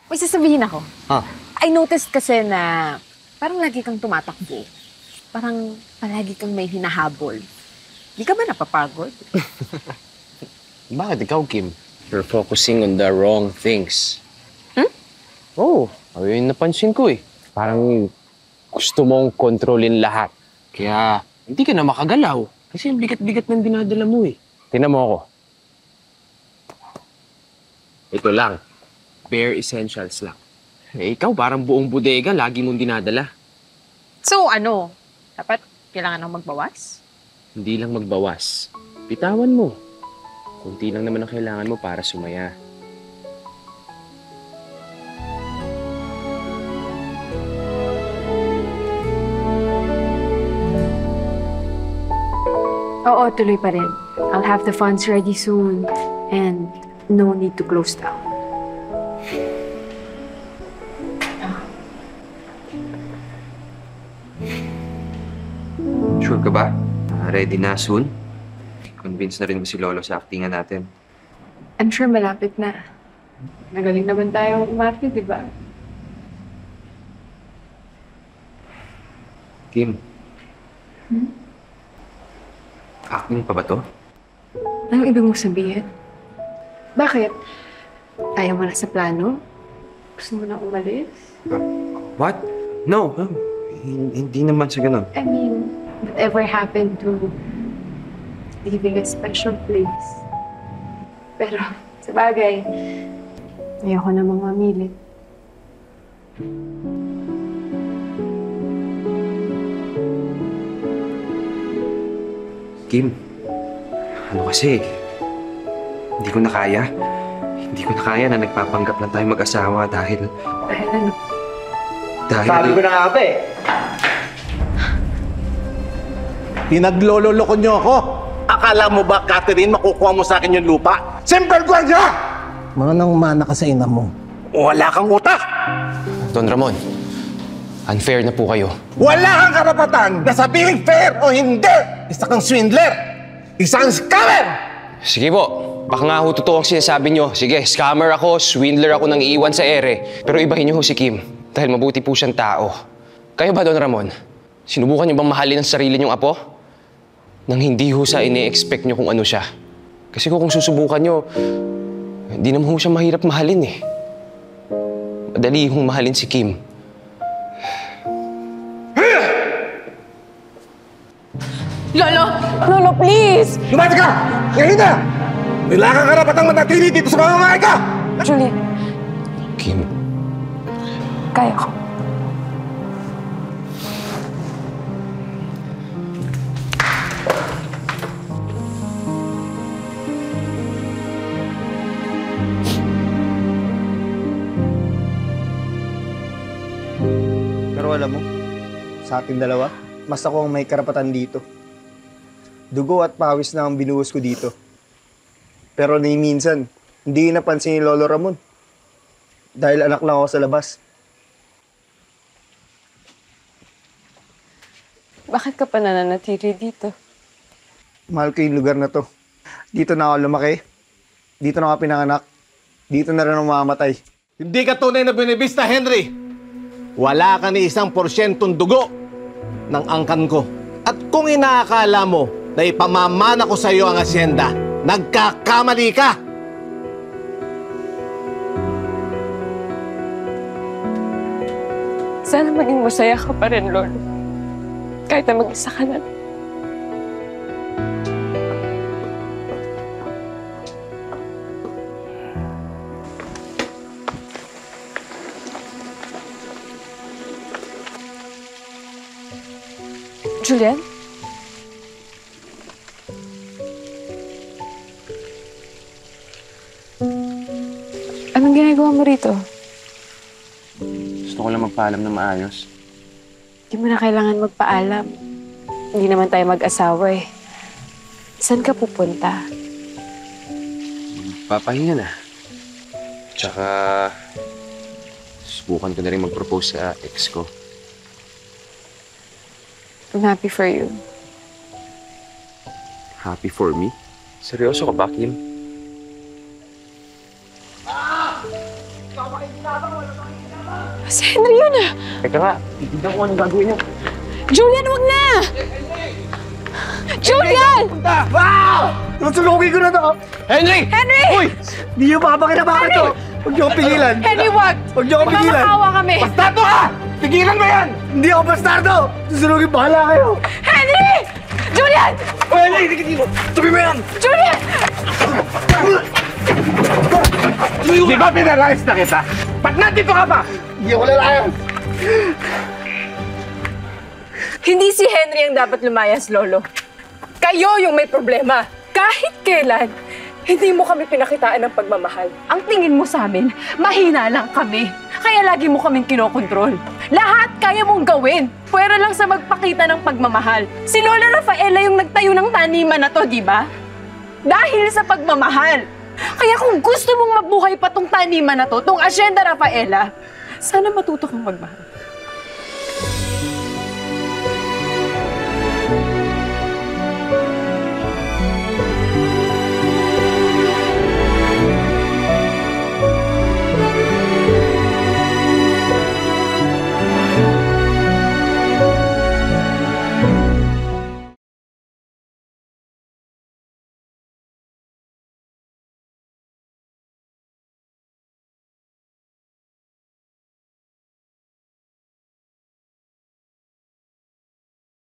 May sasabihin ako. Ha? I noticed kasi na parang lagi kang tumatakbo. Parang palagi kang may hinahabol. Di ka ba napapagod? Bakit ikaw, Kim? You're focusing on the wrong things. Oo. Ayun napansin ko eh. Parang gusto mong kontrolin lahat. Kaya hindi ka na makagalaw. Kasi yung bigat-bigat ng dinadala mo eh. Tingnan mo ako. Ito lang. Bare essentials lang. Eh, ikaw parang buong bodega, lagi mong dinadala. So ano? Dapat kailangan akong magbawas? Hindi lang magbawas. Bitawan mo. Kunti lang naman ang kailangan mo para sumaya. Oo, tuloy pa rin. I'll have the funds ready soon. And no need to close down. Sure ka ba? Ready na soon? Convince na rin mo si Lolo sa actingan natin. I'm sure malapit na. Magaling naman tayong umarte, di ba? Kim. Acting pa ba to? Anong ibig mong sabihin? Bakit? Ayaw mo na sa plano? Gusto mo na umalis? What? No. Hindi naman sa ganun. I mean, whatever happened to leaving a special place? Pero, sa bagay, ayoko namang mamilit. Kim, ano kasi, hindi ko na kaya. Hindi ko na kaya na nagpapanggap lang tayo mag-asawa dahil... Dahil ano? Dahil... Sabi ko na nga ba eh. Pinaglololoko niyo ako. Akala mo ba, Catherine, makukuha mo sa akin yung lupa? Simple Guardia! Manang mana ka sa ina mo. Wala kang utak! Don Ramon, unfair na po kayo. Wala kang karapatan na sabihin fair o hindi! Isa kang swindler! Isa kang scammer! Sige po, baka nga ho totoo ang sinasabi nyo. Sige, scammer ako, swindler ako nang iiwan sa ere. Pero ibahin nyo ho si Kim, dahil mabuti po siyang tao. Kayo ba, Don Ramon? Sinubukan nyo bang mahalin ang sarili nyong apo? Nang hindi ho sa ini-expect nyo kung ano siya. Kasi kung susubukan nyo, hindi naman ho siya mahirap mahalin eh. Madali hong mahalin si Kim. Lolo! Lolo, please! Lumati ka! Ngayon na! Wala kang karapatang manatili dito sa mamamahay ka! Julie, Kim, kaya ko. Pero alam mo, sa ating dalawa, mas ako ang may karapatan dito. Dugo at pawis na ang binuhos ko dito. Pero ni minsan, hindi napansin ni Lolo Ramon. Dahil anak lang ako sa labas. Bakit ka pa nananatili dito? Mahal ko yung lugar na to. Dito na ako lumaki. Dito na ako pinanganak. Dito na rin ako mamamatay. Hindi ka tunay na binibista, Henry. Wala ka ni 1% dugo ng angkan ko. At kung inaakala mo na ipamamana ko sa iyo ang asyenda, nagkakamali ka! Sana maging masaya ka pa rin, Lolo. Kahit na mag-isa ka na. Julian? Anong ginagawa mo rito? gusto ko lang magpaalam na maayos. Hindi mo na kailangan magpaalam. Hindi naman tayo mag-asawa eh. Saan ka pupunta? Papahinga na. Tsaka, subukan ko na rin mag-propose sa ex ko. I'm happy for you. Happy for me? Seryoso ka ba, Kim? Ikaw makikinabang, Si Henry yun ah! Teka nga, titignan ko anong gagawin niya. Julian, wag na! Julian! Wow! Nasulugin ko na to! Henry! Henry! Uy! Di yung papakinabangan to! Huwag niyo akong pigilan! Henry, wag! Huwag niyo akong pigilan! Mamakawa kami! Bastardo ka! Pigilan mo yan! Hindi ako bastardo! Susunugin, bahala kayo! Henry! Julian! Uy, Henry! Hindi ka dito! Tuloy mo yan! Julian! Di ba pinalayas na kita? Ba't nandito ka pa? Hindi ako lalayan! Hindi si Henry ang dapat lumayas, Lolo. Kayo yung may problema. Kahit kailan, hindi mo kami pinakitaan ng pagmamahal. Ang tingin mo sa amin, mahina lang kami. Kaya lagi mo kaming kinokontrol. Lahat kaya mong gawin. Pwera lang sa magpakita ng pagmamahal. Si Lola Rafaela yung nagtayo ng taniman na to, di ba? Dahil sa pagmamahal. Kaya kung gusto mong mabuhay pa tong taniman na to, tong Asyenda Rafaela, sana matuto kang magmahal.